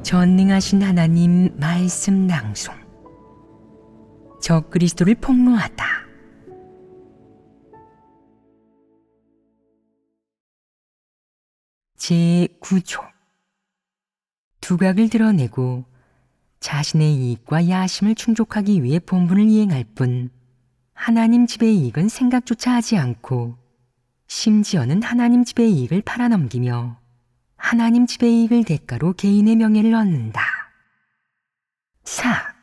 전능하신 하나님 말씀 낭송. 적그리스도를 폭로하다. 제9조. 두각을 드러내고 자신의 이익과 야심을 충족하기 위해 본분을 이행할 뿐 하나님 집의 이익은 생각조차 하지 않고 심지어는 하나님 집의 이익을 팔아넘기며 하나님 집의 이익을 대가로 개인의 명예를 얻는다. 4.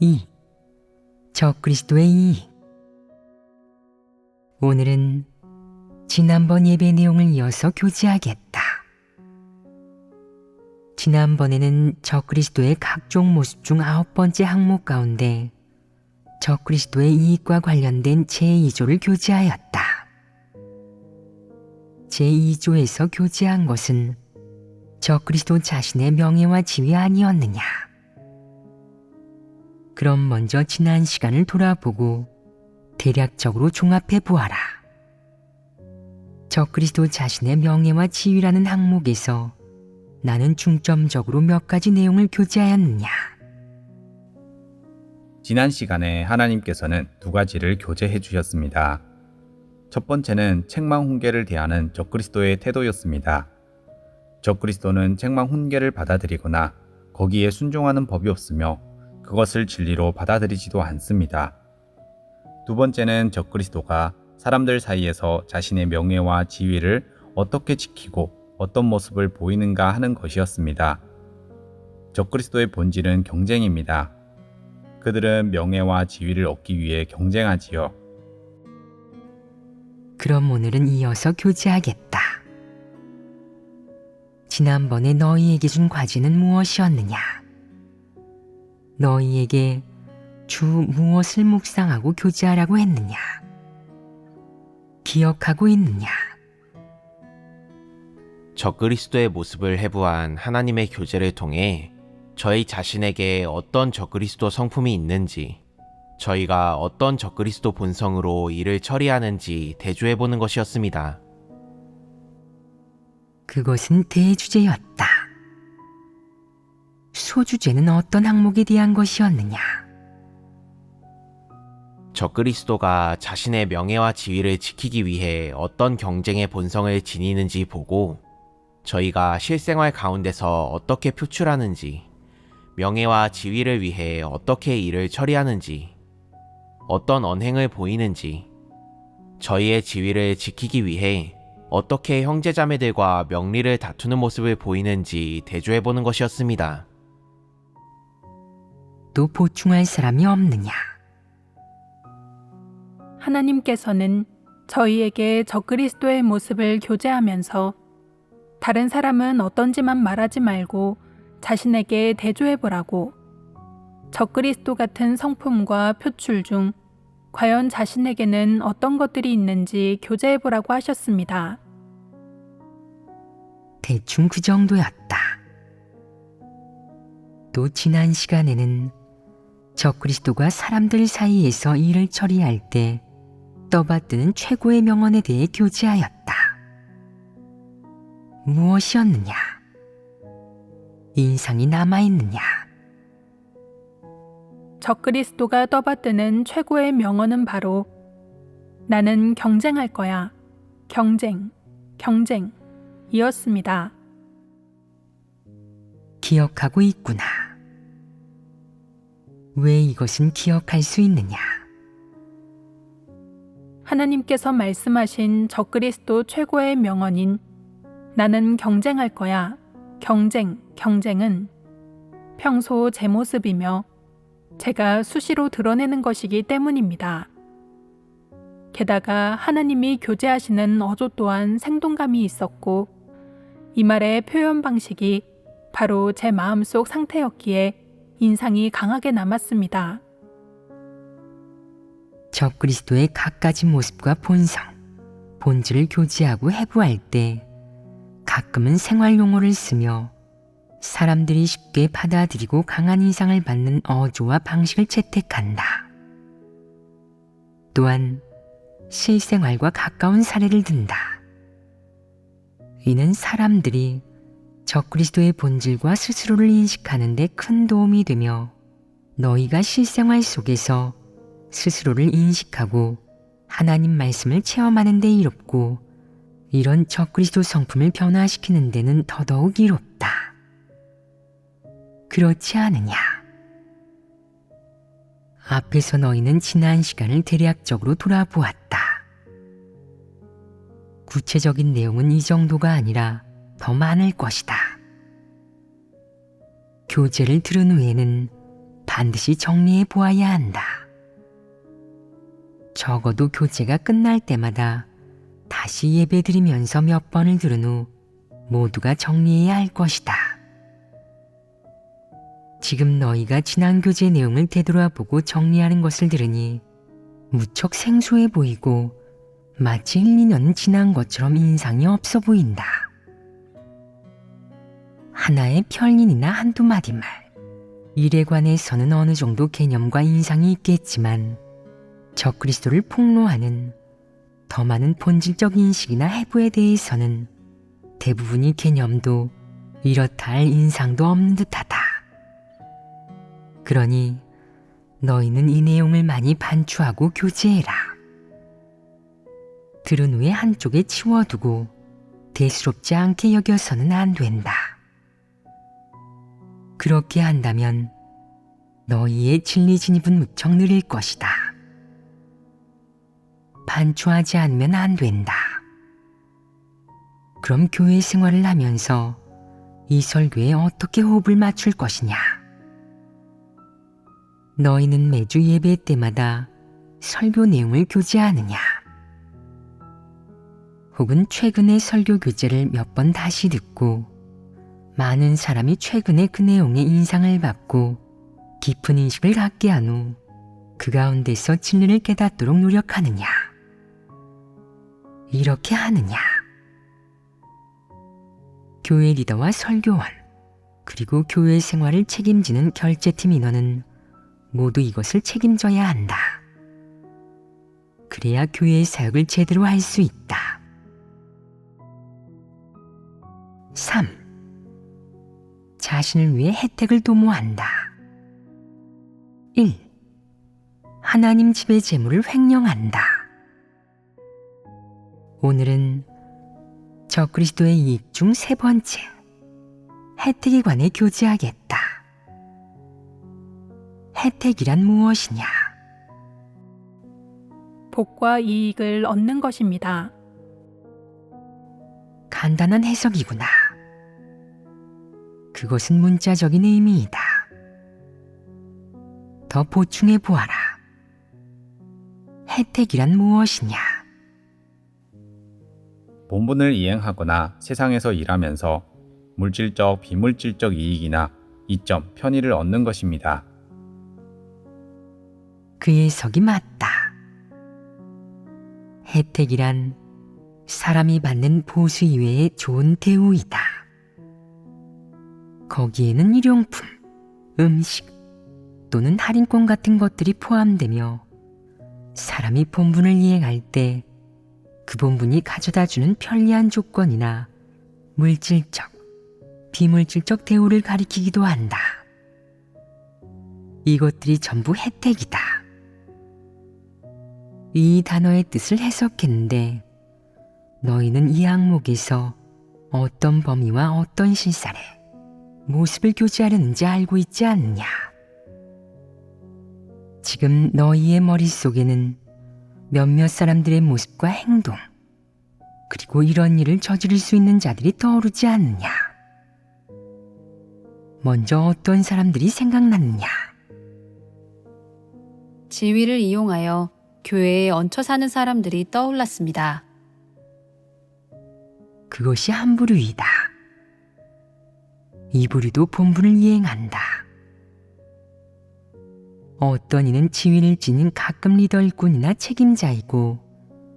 2. 적그리스도의 이익. 오늘은 지난번 예배 내용을 이어서 교제하겠다. 지난번에는 적그리스도의 각종 모습 중 9번째 항목 가운데 적그리스도의 이익과 관련된 제2조를 교제하였다. 제2조에서 교제한 것은 적그리스도 자신의 명예와 지위 아니었느냐. 그럼 먼저 지난 시간을 돌아보고 대략적으로 종합해 보아라. 적그리스도 자신의 명예와 지위라는 항목에서 나는 중점적으로 몇 가지 내용을 교제하였느냐. 지난 시간에 하나님께서는 두 가지를 교제해 주셨습니다. 첫 번째는 책망 훈계를 대하는 적그리스도의 태도였습니다. 적그리스도는 책망 훈계를 받아들이거나 거기에 순종하는 법이 없으며 그것을 진리로 받아들이지도 않습니다. 두 번째는 적그리스도가 사람들 사이에서 자신의 명예와 지위를 어떻게 지키고 어떤 모습을 보이는가 하는 것이었습니다. 적그리스도의 본질은 경쟁입니다. 그들은 명예와 지위를 얻기 위해 경쟁하지요. 그럼 오늘은 이어서 교제하겠다. 지난번에 너희에게 준 과제는 무엇이었느냐? 너희에게 주 무엇을 묵상하고 교제하라고 했느냐? 기억하고 있느냐? 적그리스도의 모습을 해부한 하나님의 교제를 통해 저희 자신에게 어떤 적그리스도 성품이 있는지, 저희가 어떤 적그리스도 본성으로 일을 처리하는지 대조해보는 것이었습니다. 그것은 대주제였다. 소주제는 어떤 항목에 대한 것이었느냐? 적그리스도가 자신의 명예와 지위를 지키기 위해 어떤 경쟁의 본성을 지니는지 보고 저희가 실생활 가운데서 어떻게 표출하는지, 명예와 지위를 위해 어떻게 일을 처리하는지, 어떤 언행을 보이는지, 저희의 지위를 지키기 위해 어떻게 형제자매들과 명리를 다투는 모습을 보이는지 대조해보는 것이었습니다. 또 보충할 사람이 없느냐? 하나님께서는 저희에게 적그리스도의 모습을 교제하면서 다른 사람은 어떤지만 말하지 말고 자신에게 대조해보라고, 적그리스도 같은 성품과 표출 중 과연 자신에게는 어떤 것들이 있는지 교제해보라고 하셨습니다. 대충 그 정도였다. 또 지난 시간에는 적그리스도가 사람들 사이에서 일을 처리할 때 떠받드는 최고의 명언에 대해 교제하였다. 무엇이었느냐? 인상이 남아있느냐? 적그리스도가 떠받드는 최고의 명언은 바로 나는 경쟁할 거야. 경쟁, 경쟁 이었습니다. 기억하고 있구나. 왜 이것은 기억할 수 있느냐? 하나님께서 말씀하신 적그리스도 최고의 명언인 나는 경쟁할 거야. 경쟁, 경쟁은 평소 제 모습이며 제가 수시로 드러내는 것이기 때문입니다. 게다가 하나님이 교제하시는 어조 또한 생동감이 있었고 이 말의 표현 방식이 바로 제 마음속 상태였기에 인상이 강하게 남았습니다. 적그리스도의 갖가지 모습과 본성, 본질을 교제하고 해부할 때 가끔은 생활 용어를 쓰며 사람들이 쉽게 받아들이고 강한 인상을 받는 어조와 방식을 채택한다. 또한 실생활과 가까운 사례를 든다. 이는 사람들이 적그리스도의 본질과 스스로를 인식하는 데 큰 도움이 되며 너희가 실생활 속에서 스스로를 인식하고 하나님 말씀을 체험하는 데 이롭고 이런 적그리스도 성품을 변화시키는 데는 더더욱 이롭다. 그렇지 않으냐? 앞에서 너희는 지난 시간을 대략적으로 돌아보았다. 구체적인 내용은 이 정도가 아니라 더 많을 것이다. 교제를 들은 후에는 반드시 정리해 보아야 한다. 적어도 교제가 끝날 때마다 다시 예배드리면서 몇 번을 들은 후 모두가 정리해야 할 것이다. 지금 너희가 지난 교제 내용을 되돌아보고 정리하는 것을 들으니 무척 생소해 보이고 마치 1, 2년은 지난 것처럼 인상이 없어 보인다. 하나의 편린이나 한두 마디 말, 일에 관해서는 어느 정도 개념과 인상이 있겠지만 적그리스도를 폭로하는 더 많은 본질적 인식이나 해부에 대해서는 대부분이 개념도 이렇다 할 인상도 없는 듯하다. 그러니 너희는 이 내용을 많이 반추하고 교제해라. 들은 후에 한쪽에 치워두고 대수롭지 않게 여겨서는 안 된다. 그렇게 한다면 너희의 진리 진입은 무척 느릴 것이다. 반추하지 않으면 안 된다. 그럼 교회 생활을 하면서 이 설교에 어떻게 호흡을 맞출 것이냐? 너희는 매주 예배 때마다 설교 내용을 교제하느냐? 혹은 최근의 설교 교재를 몇 번 다시 듣고 많은 사람이 최근에 그 내용의 인상을 받고 깊은 인식을 갖게 한 후 그 가운데서 진리를 깨닫도록 노력하느냐? 이렇게 하느냐? 교회 리더와 설교원, 그리고 교회 생활을 책임지는 결제팀 인원은 모두 이것을 책임져야 한다. 그래야 교회의 사역을 제대로 할 수 있다. 3. 자신을 위해 혜택을 도모한다. 1. 하나님 집의 재물을 횡령한다. 오늘은 적그리스도의 이익 중 세 번째, 혜택에 관해 교제하겠다. 혜택이란 무엇이냐? 복과 이익을 얻는 것입니다. 간단한 해석이구나. 그것은 문자적인 의미이다. 더 보충해 보아라. 혜택이란 무엇이냐? 본분을 이행하거나 세상에서 일하면서 물질적, 비물질적 이익이나 이점, 편의를 얻는 것입니다. 그 해석이 맞다. 혜택이란 사람이 받는 보수 이외의 좋은 대우이다. 거기에는 일용품, 음식 또는 할인권 같은 것들이 포함되며 사람이 본분을 이행할 때 그 본분이 가져다주는 편리한 조건이나 물질적, 비물질적 대우를 가리키기도 한다. 이것들이 전부 혜택이다. 이 단어의 뜻을 해석했는데 너희는 이 항목에서 어떤 범위와 어떤 실살에 모습을 교제하려는지 알고 있지 않느냐? 지금 너희의 머릿속에는 몇몇 사람들의 모습과 행동, 그리고 이런 일을 저지를 수 있는 자들이 떠오르지 않느냐? 먼저 어떤 사람들이 생각났느냐? 지위를 이용하여 교회에 얹혀 사는 사람들이 떠올랐습니다. 그것이 한 부류이다. 이 부류도 본분을 이행한다. 어떤 이는 지위를 지닌 가끔 리더 일꾼이나 책임자이고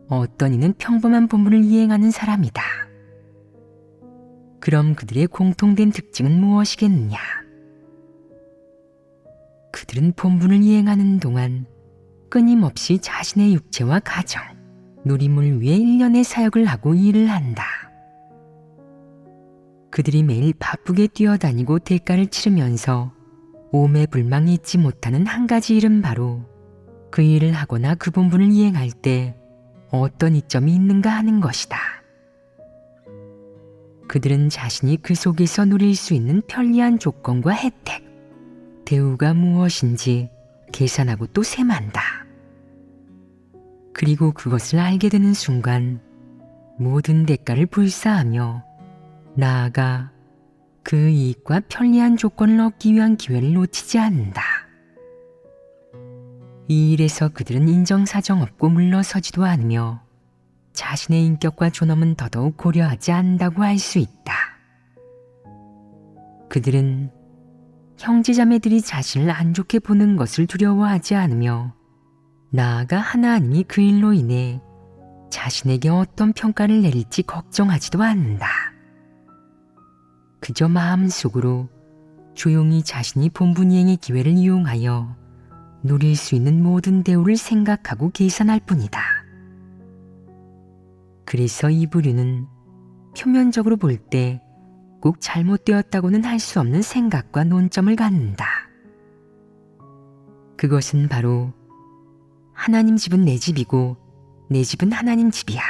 어떤 이는 평범한 본분을 이행하는 사람이다. 그럼 그들의 공통된 특징은 무엇이겠느냐? 그들은 본분을 이행하는 동안 끊임없이 자신의 육체와 가정, 누리물 위에 일련의 사역을 하고 일을 한다. 그들이 매일 바쁘게 뛰어다니고 대가를 치르면서 오매불망 잊지 못하는 한 가지 일은 바로 그 일을 하거나 그 본분을 이행할 때 어떤 이점이 있는가 하는 것이다. 그들은 자신이 그 속에서 누릴 수 있는 편리한 조건과 혜택, 대우가 무엇인지 계산하고 또 셈한다. 그리고 그것을 알게 되는 순간 모든 대가를 불사하며 나아가 그 이익과 편리한 조건을 얻기 위한 기회를 놓치지 않는다. 이 일에서 그들은 인정사정 없고 물러서지도 않으며 자신의 인격과 존엄은 더더욱 고려하지 않는다고 할 수 있다. 그들은 형제자매들이 자신을 안 좋게 보는 것을 두려워하지 않으며 나아가 하나님이 그 일로 인해 자신에게 어떤 평가를 내릴지 걱정하지도 않는다. 그저 마음속으로 조용히 자신이 본분 이행의 기회를 이용하여 누릴 수 있는 모든 대우를 생각하고 계산할 뿐이다. 그래서 이 부류는 표면적으로 볼 때 꼭 잘못되었다고는 할 수 없는 생각과 논점을 갖는다. 그것은 바로 하나님 집은 내 집이고 내 집은 하나님 집이야.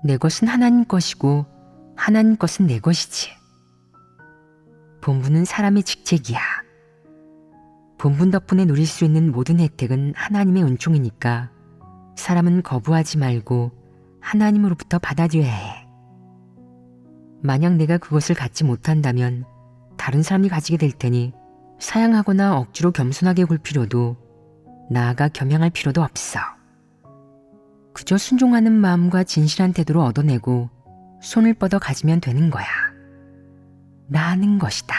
내 것은 하나님 것이고 하나님 것은 내 것이지. 본분은 사람의 직책이야. 본분 덕분에 누릴 수 있는 모든 혜택은 하나님의 은총이니까 사람은 거부하지 말고 하나님으로부터 받아들여야 해. 만약 내가 그것을 갖지 못한다면 다른 사람이 가지게 될 테니 사양하거나 억지로 겸손하게 굴 필요도 나아가 겸양할 필요도 없어. 그저 순종하는 마음과 진실한 태도로 얻어내고 손을 뻗어 가지면 되는 거야. 라는 것이다.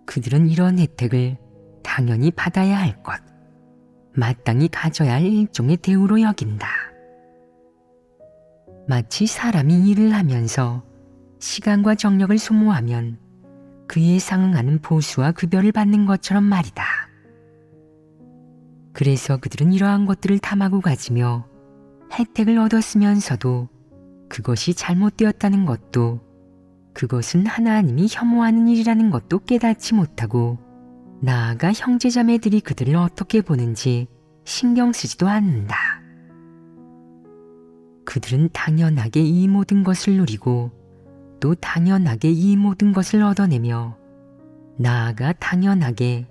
그들은 이런 혜택을 당연히 받아야 할 것, 마땅히 가져야 할 일종의 대우로 여긴다. 마치 사람이 일을 하면서 시간과 정력을 소모하면 그에 상응하는 보수와 급여를 받는 것처럼 말이다. 그래서 그들은 이러한 것들을 탐하고 가지며 혜택을 얻었으면서도 그것이 잘못되었다는 것도 그것은 하나님이 혐오하는 일이라는 것도 깨닫지 못하고 나아가 형제자매들이 그들을 어떻게 보는지 신경 쓰지도 않는다. 그들은 당연하게 이 모든 것을 누리고 또 당연하게 이 모든 것을 얻어내며 나아가 당연하게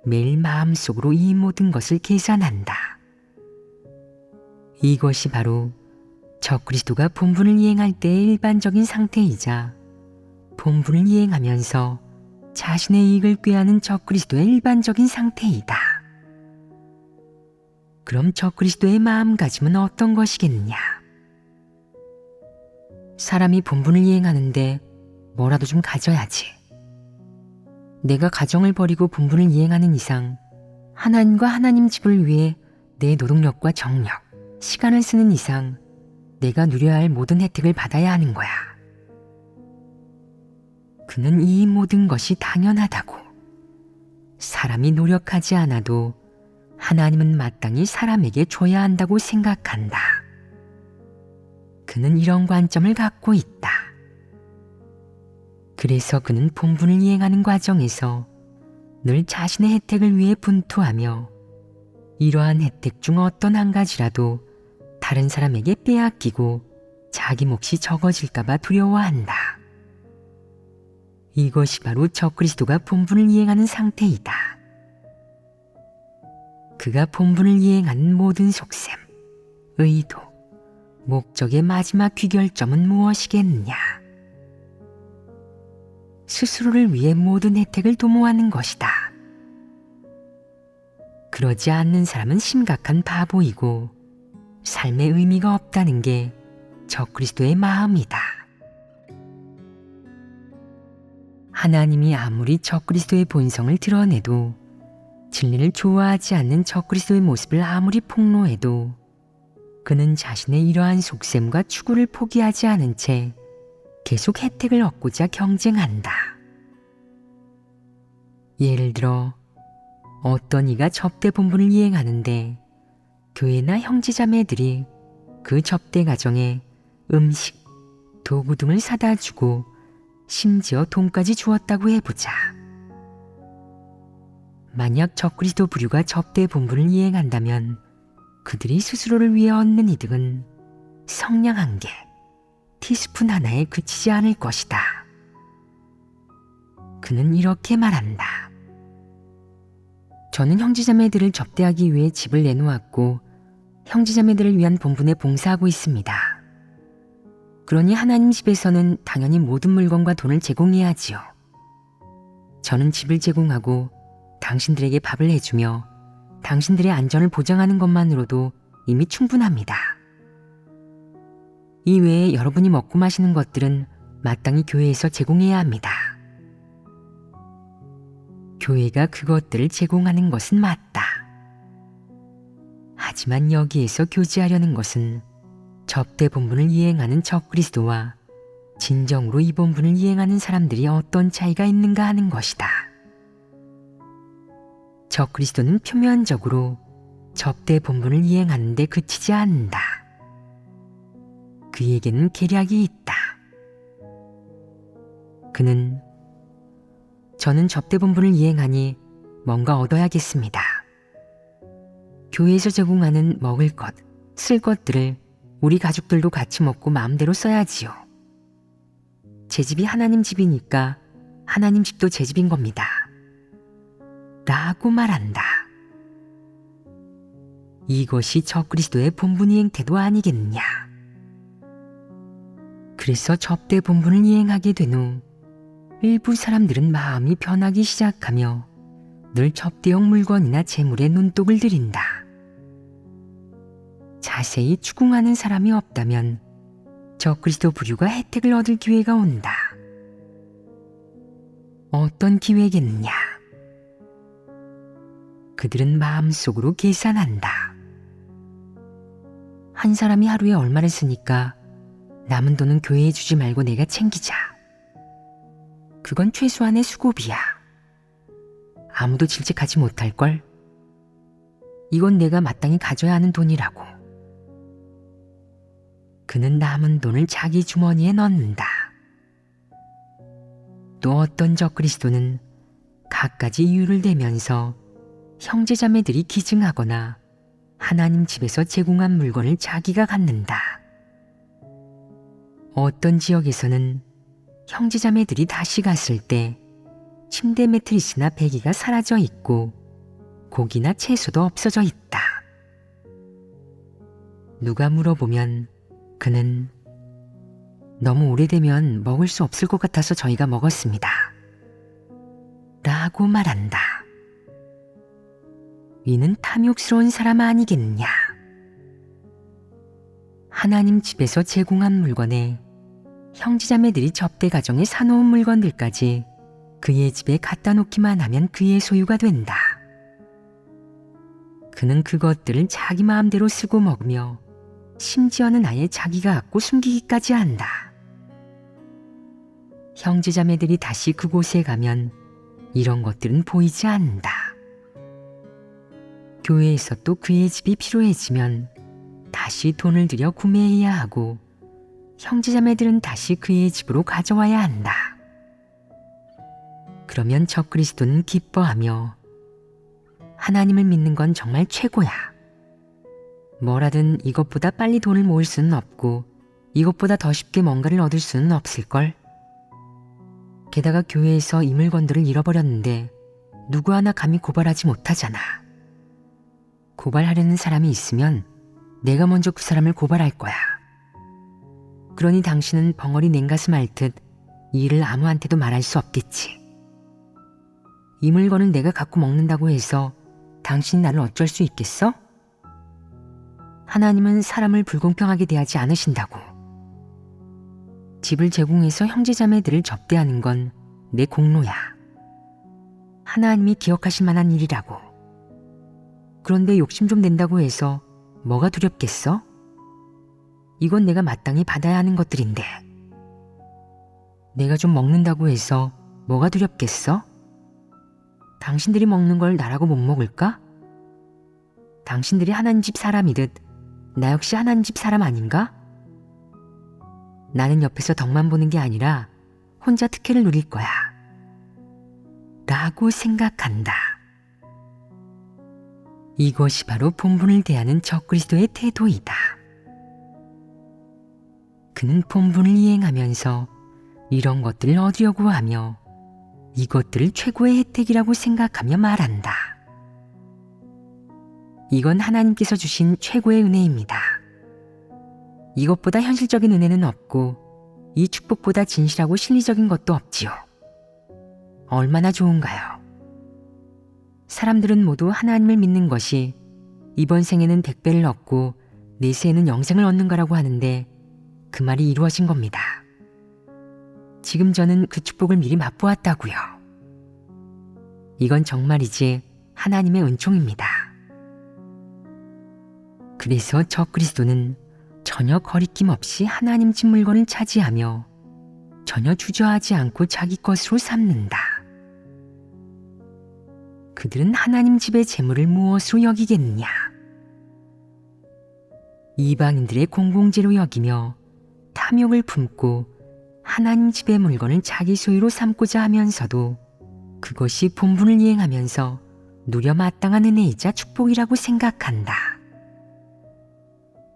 매일 마음속으로 이 모든 것을 계산한다. 이것이 바로 적그리스도가 본분을 이행할 때의 일반적인 상태이자 본분을 이행하면서 자신의 이익을 꾀하는 적그리스도의 일반적인 상태이다. 그럼 적그리스도의 마음가짐은 어떤 것이겠느냐? 사람이 본분을 이행하는데 뭐라도 좀 가져야지. 내가 가정을 버리고 본분을 이행하는 이상 하나님과 하나님 집을 위해 내 노동력과 정력, 시간을 쓰는 이상 내가 누려야 할 모든 혜택을 받아야 하는 거야. 그는 이 모든 것이 당연하다고. 사람이 노력하지 않아도 하나님은 마땅히 사람에게 줘야 한다고 생각한다. 그는 이런 관점을 갖고 있다. 그래서 그는 본분을 이행하는 과정에서 늘 자신의 혜택을 위해 분투하며 이러한 혜택 중 어떤 한 가지라도 다른 사람에게 빼앗기고 자기 몫이 적어질까봐 두려워한다. 이것이 바로 적그리스도가 본분을 이행하는 상태이다. 그가 본분을 이행하는 모든 속셈, 의도, 목적의 마지막 귀결점은 무엇이겠느냐? 스스로를 위해 모든 혜택을 도모하는 것이다. 그러지 않는 사람은 심각한 바보이고 삶의 의미가 없다는 게 적그리스도의 마음이다. 하나님이 아무리 적그리스도의 본성을 드러내도 진리를 좋아하지 않는 적그리스도의 모습을 아무리 폭로해도 그는 자신의 이러한 속셈과 추구를 포기하지 않은 채 계속 혜택을 얻고자 경쟁한다. 예를 들어 어떤 이가 접대 본분을 이행하는데 교회나 형제자매들이 그 접대 과정에 음식, 도구 등을 사다 주고 심지어 돈까지 주었다고 해보자. 만약 적그리스도 부류가 접대 본분을 이행한다면 그들이 스스로를 위해 얻는 이득은 성냥 한 개, 티스푼 하나에 그치지 않을 것이다. 그는 이렇게 말한다. 저는 형제자매들을 접대하기 위해 집을 내놓았고 형제자매들을 위한 본분에 봉사하고 있습니다. 그러니 하나님 집에서는 당연히 모든 물건과 돈을 제공해야지요. 저는 집을 제공하고 당신들에게 밥을 해주며 당신들의 안전을 보장하는 것만으로도 이미 충분합니다. 이외에 여러분이 먹고 마시는 것들은 마땅히 교회에서 제공해야 합니다. 교회가 그것들을 제공하는 것은 맞다. 하지만 여기에서 교제하려는 것은 접대 본분을 이행하는 적그리스도와 진정으로 이 본분을 이행하는 사람들이 어떤 차이가 있는가 하는 것이다. 적그리스도는 표면적으로 접대 본분을 이행하는 데 그치지 않는다. 그에게는 계략이 있다. 그는 저는 접대 본분을 이행하니 뭔가 얻어야겠습니다. 교회에서 제공하는 먹을 것, 쓸 것들을 우리 가족들도 같이 먹고 마음대로 써야지요. 제 집이 하나님 집이니까 하나님 집도 제 집인 겁니다. 라고 말한다. 이것이 적그리스도의 본분 이행 태도 아니겠느냐. 그래서 접대 본분을 이행하게 된 후 일부 사람들은 마음이 변하기 시작하며 늘 접대용 물건이나 재물에 눈독을 들인다. 자세히 추궁하는 사람이 없다면 적그리스도 부류가 혜택을 얻을 기회가 온다. 어떤 기회겠느냐? 그들은 마음속으로 계산한다. 한 사람이 하루에 얼마를 쓰니까 남은 돈은 교회에 주지 말고 내가 챙기자. 그건 최소한의 수고비야. 아무도 질책하지 못할걸. 이건 내가 마땅히 가져야 하는 돈이라고. 그는 남은 돈을 자기 주머니에 넣는다. 또 어떤 적그리스도는 갖가지 이유를 대면서 형제자매들이 기증하거나 하나님 집에서 제공한 물건을 자기가 갖는다. 어떤 지역에서는 형제자매들이 다시 갔을 때 침대 매트리스나 베개가 사라져 있고 고기나 채소도 없어져 있다. 누가 물어보면 그는 너무 오래되면 먹을 수 없을 것 같아서 저희가 먹었습니다. 라고 말한다. 이는 탐욕스러운 사람 아니겠느냐. 하나님 집에서 제공한 물건에 형제자매들이 접대 가정에 사놓은 물건들까지 그의 집에 갖다 놓기만 하면 그의 소유가 된다. 그는 그것들을 자기 마음대로 쓰고 먹으며 심지어는 아예 자기가 갖고 숨기기까지 한다. 형제자매들이 다시 그곳에 가면 이런 것들은 보이지 않는다. 교회에서 또 그의 집이 필요해지면 다시 돈을 들여 구매해야 하고 형제자매들은 다시 그의 집으로 가져와야 한다. 그러면 적그리스도는 기뻐하며 하나님을 믿는 건 정말 최고야. 뭐라든 이것보다 빨리 돈을 모을 수는 없고 이것보다 더 쉽게 뭔가를 얻을 수는 없을걸. 게다가 교회에서 이 물건들을 잃어버렸는데 누구 하나 감히 고발하지 못하잖아. 고발하려는 사람이 있으면 내가 먼저 그 사람을 고발할 거야. 그러니 당신은 벙어리 냉가슴 앓듯 이 일을 아무한테도 말할 수 없겠지. 이 물건을 내가 갖고 먹는다고 해서 당신이 나를 어쩔 수 있겠어? 하나님은 사람을 불공평하게 대하지 않으신다고. 집을 제공해서 형제자매들을 접대하는 건 내 공로야. 하나님이 기억하실 만한 일이라고. 그런데 욕심 좀 낸다고 해서 뭐가 두렵겠어? 이건 내가 마땅히 받아야 하는 것들인데. 내가 좀 먹는다고 해서 뭐가 두렵겠어? 당신들이 먹는 걸 나라고 못 먹을까? 당신들이 하나님 집 사람이듯 나 역시 하나님 집 사람 아닌가? 나는 옆에서 덕만 보는 게 아니라 혼자 특혜를 누릴 거야. 라고 생각한다. 이것이 바로 본분을 대하는 적그리스도의 태도이다. 그는 본분을 이행하면서 이런 것들을 얻으려고 하며 이것들을 최고의 혜택이라고 생각하며 말한다. 이건 하나님께서 주신 최고의 은혜입니다. 이것보다 현실적인 은혜는 없고 이 축복보다 진실하고 실리적인 것도 없지요. 얼마나 좋은가요? 사람들은 모두 하나님을 믿는 것이 이번 생에는 100배를 얻고 내세에는 영생을 얻는 거라고 하는데 그 말이 이루어진 겁니다. 지금 저는 그 축복을 미리 맛보았다고요. 이건 정말이지 하나님의 은총입니다. 그래서 적그리스도는 전혀 거리낌 없이 하나님 집 물건을 차지하며 전혀 주저하지 않고 자기 것으로 삼는다. 그들은 하나님 집의 재물을 무엇으로 여기겠느냐? 이방인들의 공공재로 여기며 탐욕을 품고 하나님 집의 물건을 자기 소유로 삼고자 하면서도 그것이 본분을 이행하면서 누려 마땅한 은혜이자 축복이라고 생각한다.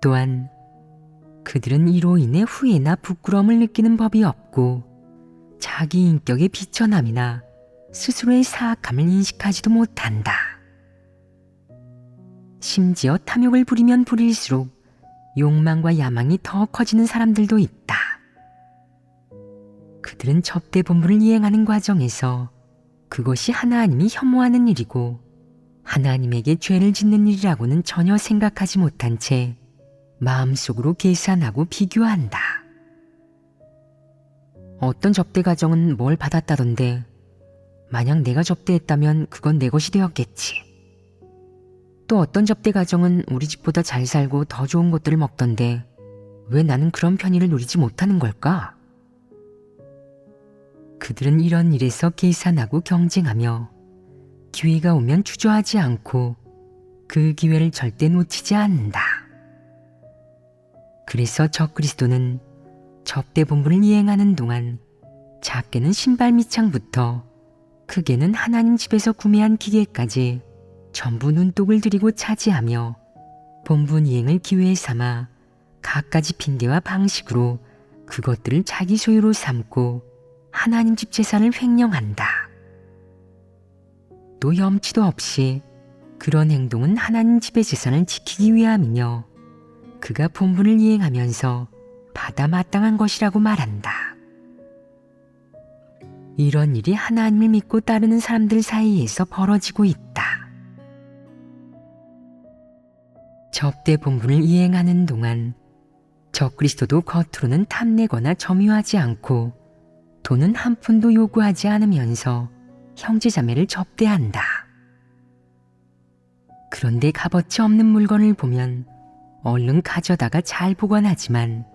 또한 그들은 이로 인해 후회나 부끄러움을 느끼는 법이 없고 자기 인격의 비천함이나 스스로의 사악함을 인식하지도 못한다. 심지어 탐욕을 부리면 부릴수록 욕망과 야망이 더 커지는 사람들도 있다. 그들은 접대 본분을 이행하는 과정에서 그것이 하나님이 혐오하는 일이고 하나님에게 죄를 짓는 일이라고는 전혀 생각하지 못한 채 마음속으로 계산하고 비교한다. 어떤 접대 가정은 뭘 받았다던데 만약 내가 접대했다면 그건 내 것이 되었겠지. 또 어떤 접대 가정은 우리 집보다 잘 살고 더 좋은 것들을 먹던데 왜 나는 그런 편의를 누리지 못하는 걸까? 그들은 이런 일에서 계산하고 경쟁하며 기회가 오면 주저하지 않고 그 기회를 절대 놓치지 않는다. 그래서 적그리스도는 접대 본분을 이행하는 동안 작게는 신발 밑창부터 크게는 하나님 집에서 구매한 기계까지 전부 눈독을 들이고 차지하며 본분 이행을 기회 삼아 갖가지 핑계와 방식으로 그것들을 자기 소유로 삼고 하나님 집 재산을 횡령한다. 또 염치도 없이 그런 행동은 하나님 집의 재산을 지키기 위함이며 그가 본분을 이행하면서 받아 마땅한 것이라고 말한다. 이런 일이 하나님을 믿고 따르는 사람들 사이에서 벌어지고 있다. 접대 본분을 이행하는 동안 적그리스도도 겉으로는 탐내거나 점유하지 않고 돈은 한 푼도 요구하지 않으면서 형제자매를 접대한다. 그런데 값어치 없는 물건을 보면 얼른 가져다가 잘 보관하지만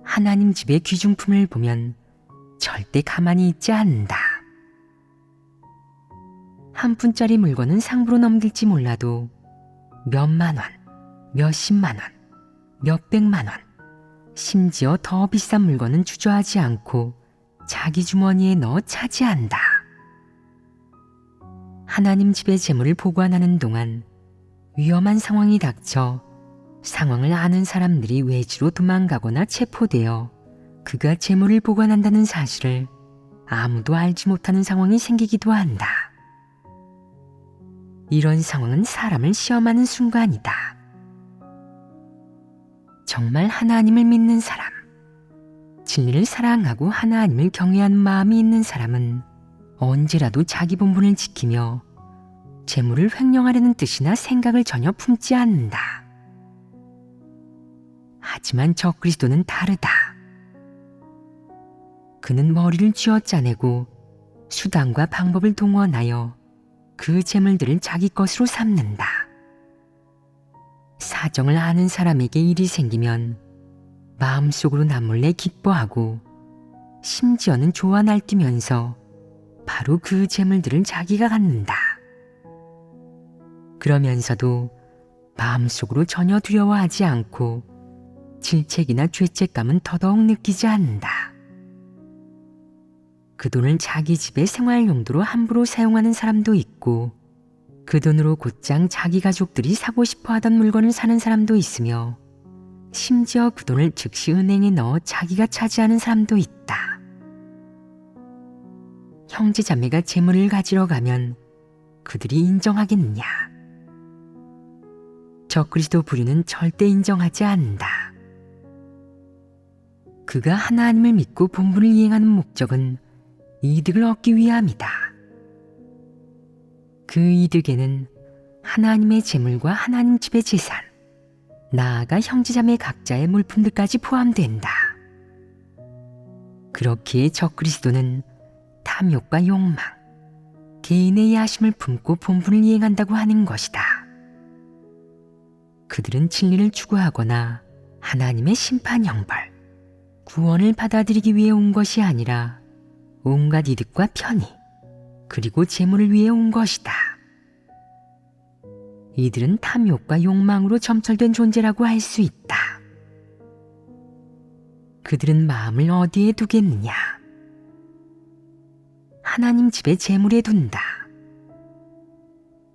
하나님 집의 귀중품을 보면 절대 가만히 있지 않는다. 한 푼짜리 물건은 상부로 넘길지 몰라도 몇만 원, 몇십만 원, 몇백만 원, 심지어 더 비싼 물건은 주저하지 않고 자기 주머니에 넣어 차지한다. 하나님 집의 재물을 보관하는 동안 위험한 상황이 닥쳐 상황을 아는 사람들이 외지로 도망가거나 체포되어 그가 재물을 보관한다는 사실을 아무도 알지 못하는 상황이 생기기도 한다. 이런 상황은 사람을 시험하는 순간이다. 정말 하나님을 믿는 사람, 진리를 사랑하고 하나님을 경외하는 마음이 있는 사람은 언제라도 자기 본분을 지키며 재물을 횡령하려는 뜻이나 생각을 전혀 품지 않는다. 하지만 적그리스도는 다르다. 그는 머리를 쥐어짜내고 수단과 방법을 동원하여 그 재물들을 자기 것으로 삼는다. 사정을 아는 사람에게 일이 생기면 마음속으로 남몰래 기뻐하고 심지어는 좋아 날뛰면서 바로 그 재물들을 자기가 갖는다. 그러면서도 마음속으로 전혀 두려워하지 않고 질책이나 죄책감은 더더욱 느끼지 않는다. 그 돈을 자기 집의 생활 용도로 함부로 사용하는 사람도 있고, 그 돈으로 곧장 자기 가족들이 사고 싶어 하던 물건을 사는 사람도 있으며, 심지어 그 돈을 즉시 은행에 넣어 자기가 차지하는 사람도 있다. 형제 자매가 재물을 가지러 가면 그들이 인정하겠느냐? 적그리스도 부류는 절대 인정하지 않는다. 그가 하나님을 믿고 본분을 이행하는 목적은 이득을 얻기 위함이다. 그 이득에는 하나님의 재물과 하나님 집의 재산, 나아가 형제자매 각자의 물품들까지 포함된다. 그렇기에 적그리스도는 탐욕과 욕망, 개인의 야심을 품고 본분을 이행한다고 하는 것이다. 그들은 진리를 추구하거나 하나님의 심판 형벌, 구원을 받아들이기 위해 온 것이 아니라 온갖 이득과 편의, 그리고 재물을 위해 온 것이다. 이들은 탐욕과 욕망으로 점철된 존재라고 할 수 있다. 그들은 마음을 어디에 두겠느냐? 하나님 집의 재물에 둔다.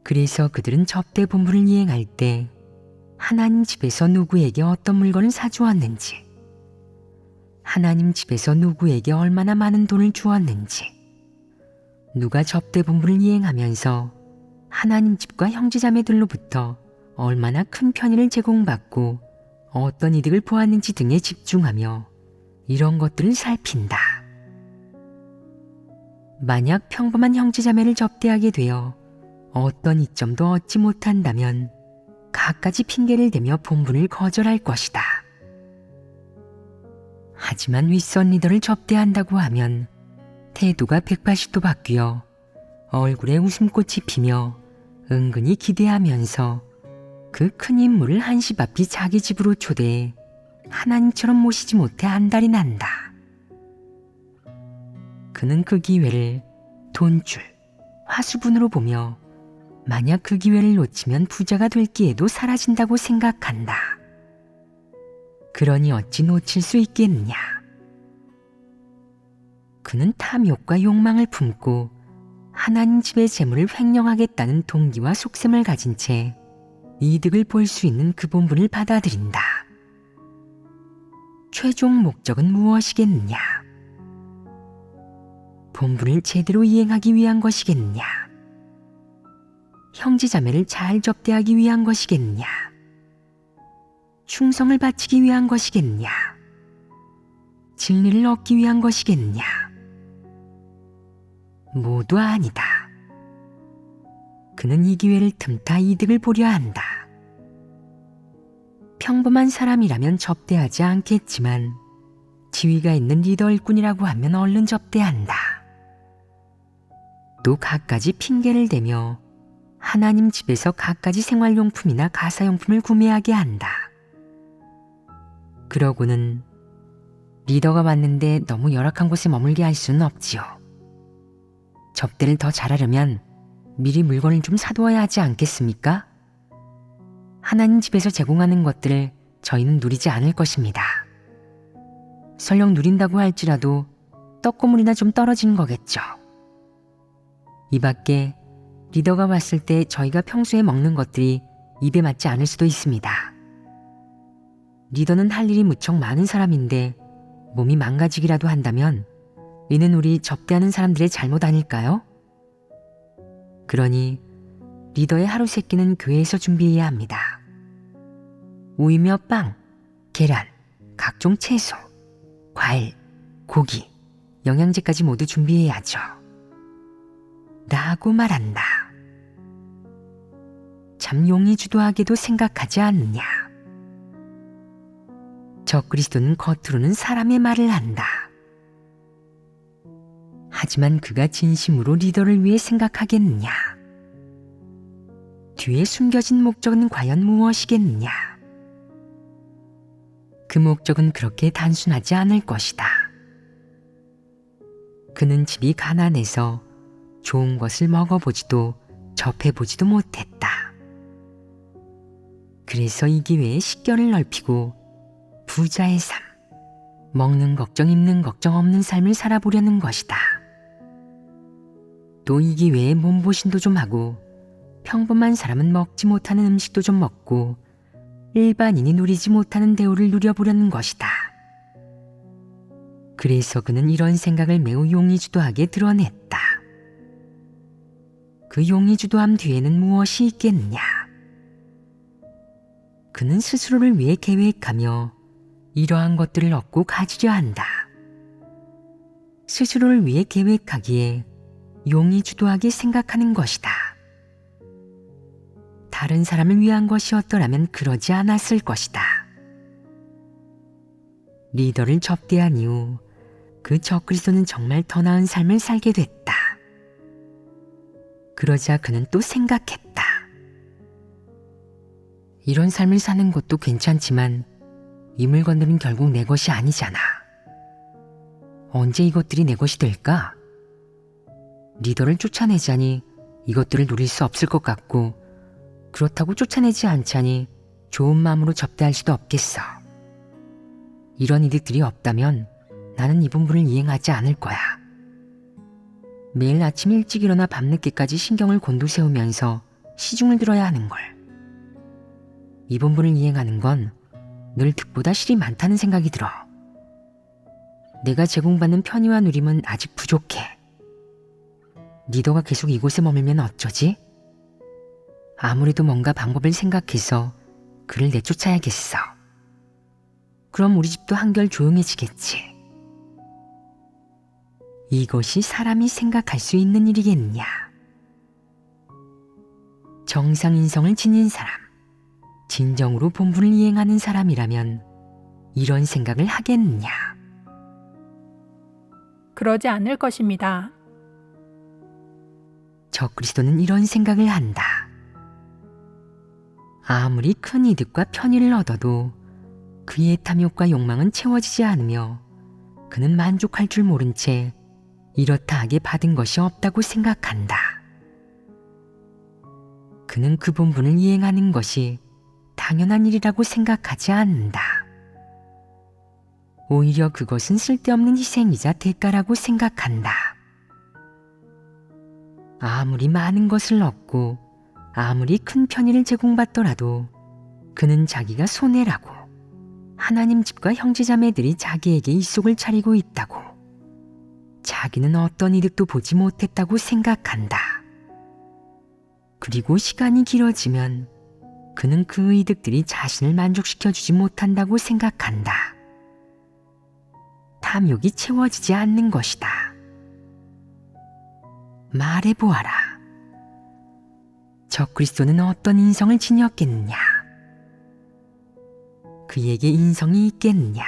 그래서 그들은 접대 본분을 이행할 때 하나님 집에서 누구에게 어떤 물건을 사주었는지, 하나님 집에서 누구에게 얼마나 많은 돈을 주었는지, 누가 접대 본분을 이행하면서 하나님 집과 형제자매들로부터 얼마나 큰 편의를 제공받고 어떤 이득을 보았는지 등에 집중하며 이런 것들을 살핀다. 만약 평범한 형제자매를 접대하게 되어 어떤 이점도 얻지 못한다면 갖가지 핑계를 대며 본분을 거절할 것이다. 하지만 윗선 리더를 접대한다고 하면 태도가 180도 바뀌어 얼굴에 웃음꽃이 피며 은근히 기대하면서 그 큰 인물을 한시 앞이 자기 집으로 초대해 하나님처럼 모시지 못해 안달이 난다. 그는 그 기회를 돈줄, 화수분으로 보며 만약 그 기회를 놓치면 부자가 될 기회도 사라진다고 생각한다. 그러니 어찌 놓칠 수 있겠느냐? 그는 탐욕과 욕망을 품고 하나님 집의 재물을 횡령하겠다는 동기와 속셈을 가진 채 이득을 볼 수 있는 그 본분을 받아들인다. 최종 목적은 무엇이겠느냐? 본분을 제대로 이행하기 위한 것이겠느냐? 형제자매를 잘 접대하기 위한 것이겠느냐? 충성을 바치기 위한 것이겠느냐? 진리를 얻기 위한 것이겠느냐? 모두 아니다. 그는 이 기회를 틈타 이득을 보려 한다. 평범한 사람이라면 접대하지 않겠지만 지위가 있는 리더 일꾼이라고 하면 얼른 접대한다. 또 갖가지 핑계를 대며 하나님 집에서 갖가지 생활용품이나 가사용품을 구매하게 한다. 그러고는 리더가 왔는데 너무 열악한 곳에 머물게 할 수는 없지요. 접대를 더 잘하려면 미리 물건을 좀 사두어야 하지 않겠습니까? 하나님 집에서 제공하는 것들을 저희는 누리지 않을 것입니다. 설령 누린다고 할지라도 떡고물이나 좀 떨어지는 거겠죠. 이 밖에 리더가 왔을 때 저희가 평소에 먹는 것들이 입에 맞지 않을 수도 있습니다. 리더는 할 일이 무척 많은 사람인데 몸이 망가지기라도 한다면 이는 우리 접대하는 사람들의 잘못 아닐까요? 그러니 리더의 하루 세끼는 교회에서 준비해야 합니다. 우유며 빵, 계란, 각종 채소, 과일, 고기, 영양제까지 모두 준비해야죠. 라고 말한다. 참 용이 주도하게도 생각하지 않느냐. 적그리스도는 겉으로는 사람의 말을 한다. 하지만 그가 진심으로 리더를 위해 생각하겠느냐? 뒤에 숨겨진 목적은 과연 무엇이겠느냐? 그 목적은 그렇게 단순하지 않을 것이다. 그는 집이 가난해서 좋은 것을 먹어보지도 접해보지도 못했다. 그래서 이 기회에 식견을 넓히고 부자의 삶, 먹는 걱정, 입는 걱정 없는 삶을 살아보려는 것이다. 또 이 기회에 몸보신도 좀 하고 평범한 사람은 먹지 못하는 음식도 좀 먹고 일반인이 누리지 못하는 대우를 누려보려는 것이다. 그래서 그는 이런 생각을 매우 용의주도하게 드러냈다. 그 용의주도함 뒤에는 무엇이 있겠느냐? 그는 스스로를 위해 계획하며 이러한 것들을 얻고 가지려 한다. 스스로를 위해 계획하기에 용의주도하게 생각하는 것이다. 다른 사람을 위한 것이었더라면 그러지 않았을 것이다. 리더를 접대한 이후 그 적그리스도는 정말 더 나은 삶을 살게 됐다. 그러자 그는 또 생각했다. 이런 삶을 사는 것도 괜찮지만 이 물건들은 결국 내 것이 아니잖아. 언제 이것들이 내 것이 될까? 리더를 쫓아내자니 이것들을 누릴 수 없을 것 같고 그렇다고 쫓아내지 않자니 좋은 마음으로 접대할 수도 없겠어. 이런 이득들이 없다면 나는 이 본분을 이행하지 않을 거야. 매일 아침 일찍 일어나 밤늦게까지 신경을 곤두세우면서 시중을 들어야 하는 걸. 이 본분을 이행하는 건 늘 득보다 실이 많다는 생각이 들어. 내가 제공받는 편의와 누림은 아직 부족해. 리더가 계속 이곳에 머물면 어쩌지? 아무래도 뭔가 방법을 생각해서 그를 내쫓아야겠어. 그럼 우리 집도 한결 조용해지겠지. 이것이 사람이 생각할 수 있는 일이겠냐? 정상인성을 지닌 사람, 진정으로 본분을 이행하는 사람이라면 이런 생각을 하겠느냐? 그러지 않을 것입니다. 적그리스도는 이런 생각을 한다. 아무리 큰 이득과 편의를 얻어도 그의 탐욕과 욕망은 채워지지 않으며 그는 만족할 줄 모른 채 이렇다 하게 받은 것이 없다고 생각한다. 그는 그 본분을 이행하는 것이 당연한 일이라고 생각하지 않는다. 오히려 그것은 쓸데없는 희생이자 대가라고 생각한다. 아무리 많은 것을 얻고 아무리 큰 편의를 제공받더라도 그는 자기가 손해라고, 하나님 집과 형제자매들이 자기에게 이속을 차리고 있다고, 자기는 어떤 이득도 보지 못했다고 생각한다. 그리고 시간이 길어지면 그는 그 이득들이 자신을 만족시켜주지 못한다고 생각한다. 탐욕이 채워지지 않는 것이다. 말해보아라. 적그리스도는 어떤 인성을 지녔겠느냐? 그에게 인성이 있겠느냐?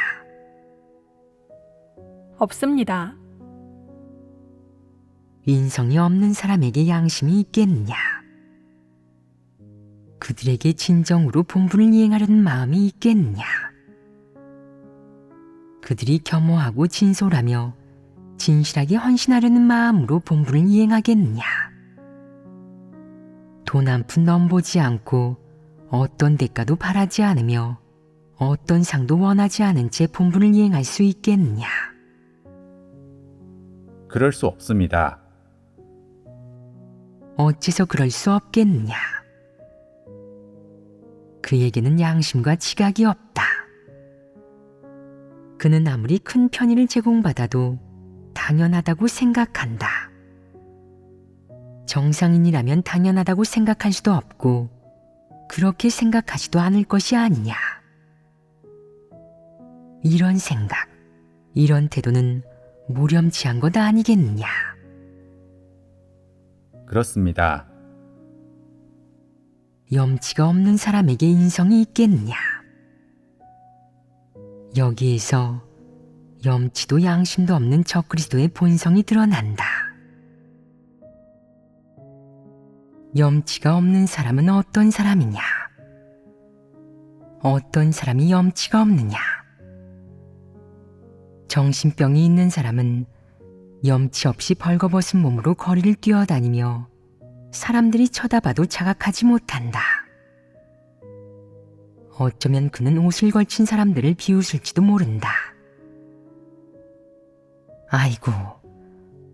없습니다. 인성이 없는 사람에게 양심이 있겠느냐? 그들에게 진정으로 본분을 이행하려는 마음이 있겠느냐? 그들이 겸허하고 진솔하며 진실하게 헌신하려는 마음으로 본분을 이행하겠느냐? 돈 한 푼 넘보지 않고 어떤 대가도 바라지 않으며 어떤 상도 원하지 않은 채 본분을 이행할 수 있겠느냐? 그럴 수 없습니다. 어째서 그럴 수 없겠느냐? 그에게는 양심과 지각이 없다. 그는 아무리 큰 편의를 제공받아도 당연하다고 생각한다. 정상인이라면 당연하다고 생각할 수도 없고 그렇게 생각하지도 않을 것이 아니냐. 이런 생각, 이런 태도는 무렴치한 것 아니겠느냐. 그렇습니다. 염치가 없는 사람에게 인성이 있겠느냐. 여기에서 염치도 양심도 없는 적그리스도의 본성이 드러난다. 염치가 없는 사람은 어떤 사람이냐? 어떤 사람이 염치가 없느냐? 정신병이 있는 사람은 염치 없이 벌거벗은 몸으로 거리를 뛰어다니며 사람들이 쳐다봐도 자각하지 못한다. 어쩌면 그는 옷을 걸친 사람들을 비웃을지도 모른다. 아이고,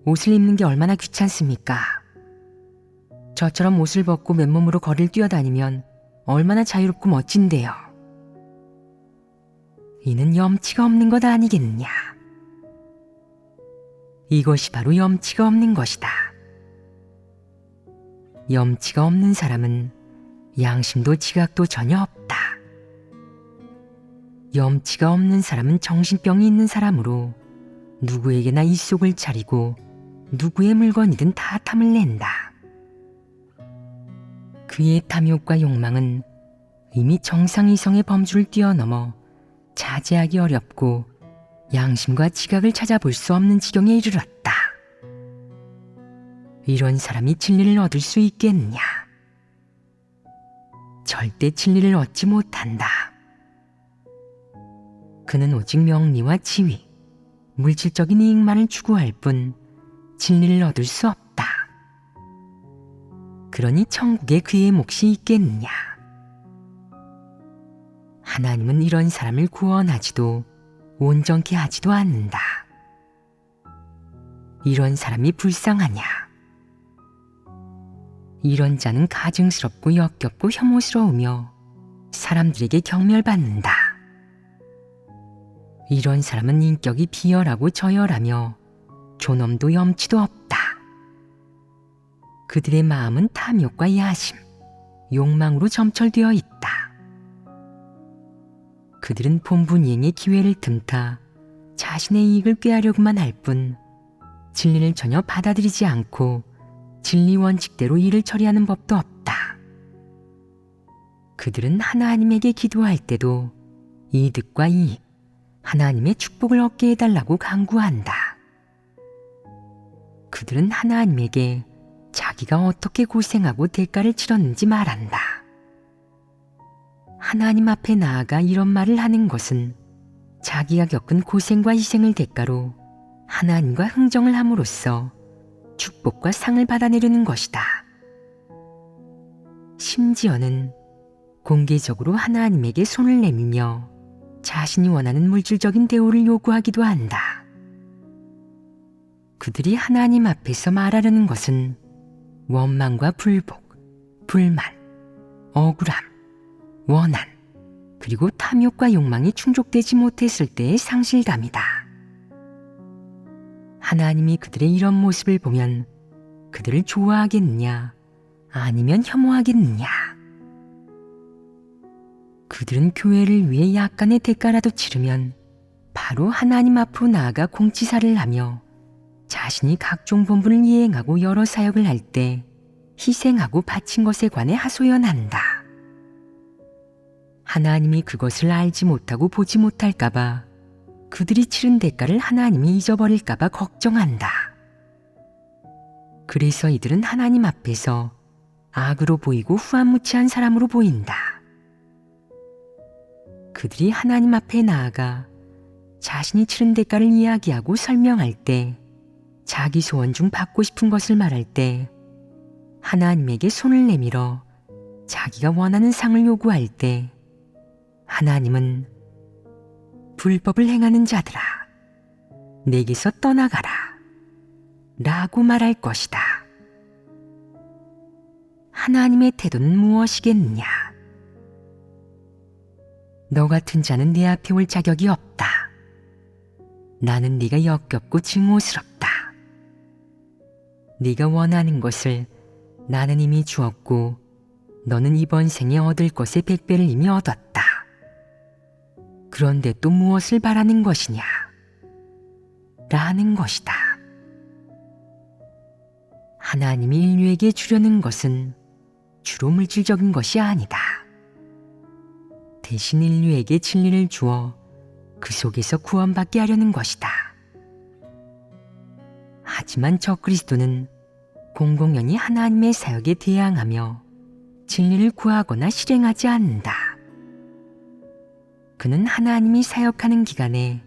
옷을 입는 게 얼마나 귀찮습니까? 저처럼 옷을 벗고 맨몸으로 거리를 뛰어다니면 얼마나 자유롭고 멋진데요. 이는 염치가 없는 것 아니겠느냐. 이것이 바로 염치가 없는 것이다. 염치가 없는 사람은 양심도 지각도 전혀 없다. 염치가 없는 사람은 정신병이 있는 사람으로 누구에게나 입속을 차리고 누구의 물건이든 다 탐을 낸다. 그의 탐욕과 욕망은 이미 정상 이성의 범주를 뛰어넘어 자제하기 어렵고 양심과 지각을 찾아볼 수 없는 지경에 이르렀다. 이런 사람이 진리를 얻을 수 있겠느냐? 절대 진리를 얻지 못한다. 그는 오직 명리와 지위, 물질적인 이익만을 추구할 뿐 진리를 얻을 수 없다. 그러니 천국에 그의 몫이 있겠느냐? 하나님은 이런 사람을 구원하지도 온전케 하지도 않는다. 이런 사람이 불쌍하냐? 이런 자는 가증스럽고 역겹고 혐오스러우며 사람들에게 경멸받는다. 이런 사람은 인격이 비열하고 저열하며 존엄도 염치도 없다. 그들의 마음은 탐욕과 야심, 욕망으로 점철되어 있다. 그들은 본분이행의 기회를 틈타 자신의 이익을 꾀하려고만 할 뿐 진리를 전혀 받아들이지 않고 진리 원칙대로 일을 처리하는 법도 없다. 그들은 하나님에게 기도할 때도 이득과 이익, 하나님의 축복을 얻게 해달라고 간구한다. 그들은 하나님에게 자기가 어떻게 고생하고 대가를 치렀는지 말한다. 하나님 앞에 나아가 이런 말을 하는 것은 자기가 겪은 고생과 희생을 대가로 하나님과 흥정을 함으로써 축복과 상을 받아내려는 것이다. 심지어는 공개적으로 하나님에게 손을 내밀며 자신이 원하는 물질적인 대우를 요구하기도 한다. 그들이 하나님 앞에서 말하려는 것은 원망과 불복, 불만, 억울함, 원한, 그리고 탐욕과 욕망이 충족되지 못했을 때의 상실감이다. 하나님이 그들의 이런 모습을 보면 그들을 좋아하겠느냐, 아니면 혐오하겠느냐. 그들은 교회를 위해 약간의 대가라도 치르면 바로 하나님 앞으로 나아가 공치사를 하며 자신이 각종 본분을 이행하고 여러 사역을 할 때 희생하고 바친 것에 관해 하소연한다. 하나님이 그것을 알지 못하고 보지 못할까봐 그들이 치른 대가를 하나님이 잊어버릴까봐 걱정한다. 그래서 이들은 하나님 앞에서 악으로 보이고 후안무치한 사람으로 보인다. 그들이 하나님 앞에 나아가 자신이 치른 대가를 이야기하고 설명할 때, 자기 소원 중 받고 싶은 것을 말할 때, 하나님에게 손을 내밀어 자기가 원하는 상을 요구할 때, 하나님은 불법을 행하는 자들아, 내게서 떠나가라 라고 말할 것이다. 하나님의 태도는 무엇이겠느냐? 너 같은 자는 내 앞에 올 자격이 없다. 나는 네가 역겹고 증오스럽다. 네가 원하는 것을 나는 이미 주었고 너는 이번 생에 얻을 것의 100배를 이미 얻었다. 그런데 또 무엇을 바라는 것이냐? 라는 것이다. 하나님이 인류에게 주려는 것은 주로 물질적인 것이 아니다. 대신 인류에게 진리를 주어 그 속에서 구원받게 하려는 것이다. 하지만 적그리스도는 공공연히 하나님의 사역에 대항하며 진리를 구하거나 실행하지 않는다. 그는 하나님이 사역하는 기간에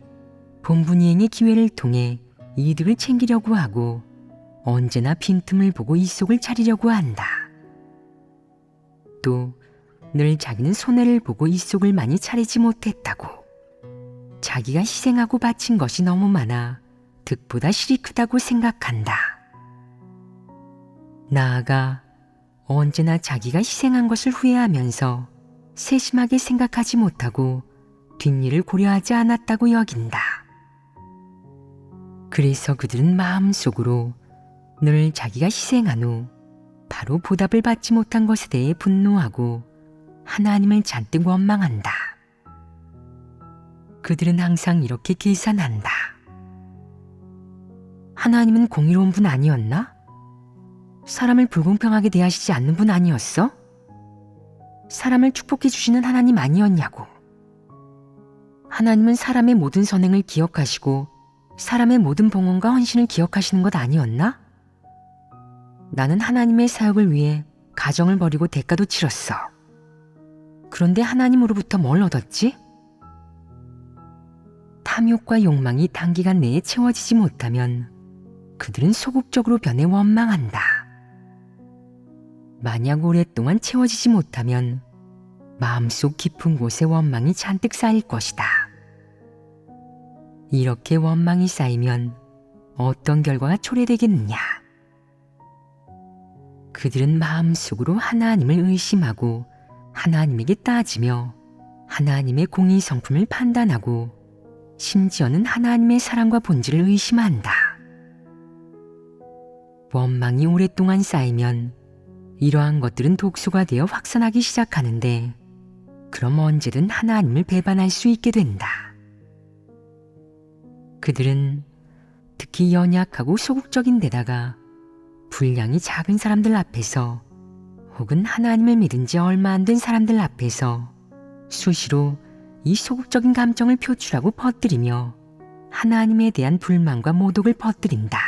본분이행의 기회를 통해 이득을 챙기려고 하고 언제나 빈틈을 보고 이속을 차리려고 한다. 또 늘 자기는 손해를 보고 입속을 많이 차리지 못했다고. 자기가 희생하고 바친 것이 너무 많아 득보다 실이 크다고 생각한다. 나아가 언제나 자기가 희생한 것을 후회하면서 세심하게 생각하지 못하고 뒷일을 고려하지 않았다고 여긴다. 그래서 그들은 마음속으로 늘 자기가 희생한 후 바로 보답을 받지 못한 것에 대해 분노하고 하나님을 잔뜩 원망한다. 그들은 항상 이렇게 계산한다. 하나님은 공의로운 분 아니었나? 사람을 불공평하게 대하시지 않는 분 아니었어? 사람을 축복해 주시는 하나님 아니었냐고. 하나님은 사람의 모든 선행을 기억하시고 사람의 모든 봉헌과 헌신을 기억하시는 것 아니었나? 나는 하나님의 사역을 위해 가정을 버리고 대가도 치렀어. 그런데 하나님으로부터 뭘 얻었지? 탐욕과 욕망이 단기간 내에 채워지지 못하면 그들은 소극적으로 변해 원망한다. 만약 오랫동안 채워지지 못하면 마음속 깊은 곳에 원망이 잔뜩 쌓일 것이다. 이렇게 원망이 쌓이면 어떤 결과가 초래되겠느냐? 그들은 마음속으로 하나님을 의심하고 하나님에게 따지며 하나님의 공의 성품을 판단하고 심지어는 하나님의 사랑과 본질을 의심한다. 원망이 오랫동안 쌓이면 이러한 것들은 독소가 되어 확산하기 시작하는데 그럼 언제든 하나님을 배반할 수 있게 된다. 그들은 특히 연약하고 소극적인 데다가 분량이 작은 사람들 앞에서 혹은 하나님을 믿은 지 얼마 안 된 사람들 앞에서 수시로 이 소극적인 감정을 표출하고 퍼뜨리며 하나님에 대한 불만과 모독을 퍼뜨린다.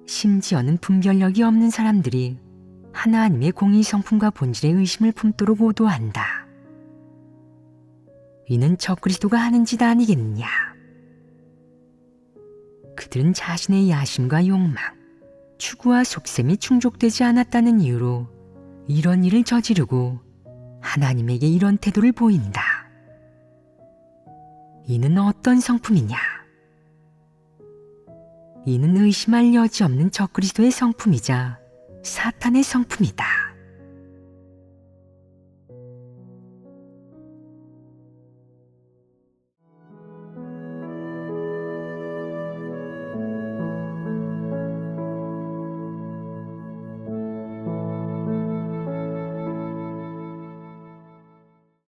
심지어는 분별력이 없는 사람들이 하나님의 공의 성품과 본질의 의심을 품도록 오도한다. 이는 적그리스도가 하는 짓 아니겠느냐? 그들은 자신의 야심과 욕망, 추구와 속셈이 충족되지 않았다는 이유로 이런 일을 저지르고 하나님에게 이런 태도를 보인다. 이는 어떤 성품이냐? 이는 의심할 여지 없는 적그리스도의 성품이자 사탄의 성품이다.